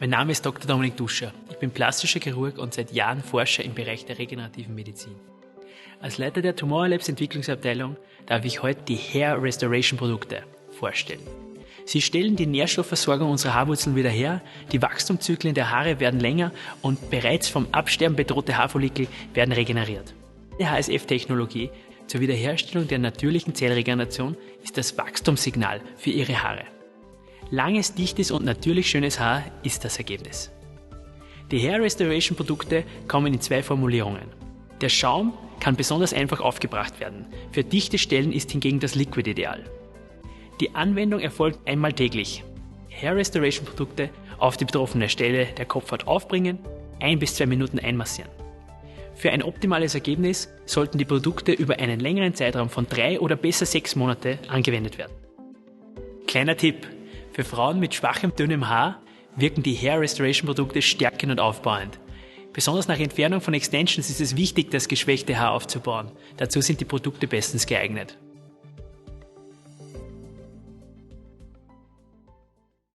Mein Name ist Dr. Dominik Duscher. Ich bin plastischer Chirurg und seit Jahren Forscher im Bereich der regenerativen Medizin. Als Leiter der Tomorrow Labs Entwicklungsabteilung darf ich heute die Hair Restoration Produkte vorstellen. Sie stellen die Nährstoffversorgung unserer Haarwurzeln wieder her, die Wachstumszyklen der Haare werden länger und bereits vom Absterben bedrohte Haarfollikel werden regeneriert. Die HSF-Technologie zur Wiederherstellung der natürlichen Zellregeneration ist das Wachstumssignal für Ihre Haare. Langes, dichtes und natürlich schönes Haar ist das Ergebnis. Die Hair Restoration Produkte kommen in zwei Formulierungen. Der Schaum kann besonders einfach aufgebracht werden. Für dichte Stellen ist hingegen das Liquid ideal. Die Anwendung erfolgt einmal täglich. Hair Restoration Produkte auf die betroffene Stelle der Kopfhaut aufbringen, 1 bis 2 Minuten einmassieren. Für ein optimales Ergebnis sollten die Produkte über einen längeren Zeitraum von 3 oder besser 6 Monate angewendet werden. Kleiner Tipp: Für Frauen mit schwachem, dünnem Haar wirken die Hair Restoration Produkte stärkend und aufbauend. Besonders nach Entfernung von Extensions ist es wichtig, das geschwächte Haar aufzubauen. Dazu sind die Produkte bestens geeignet.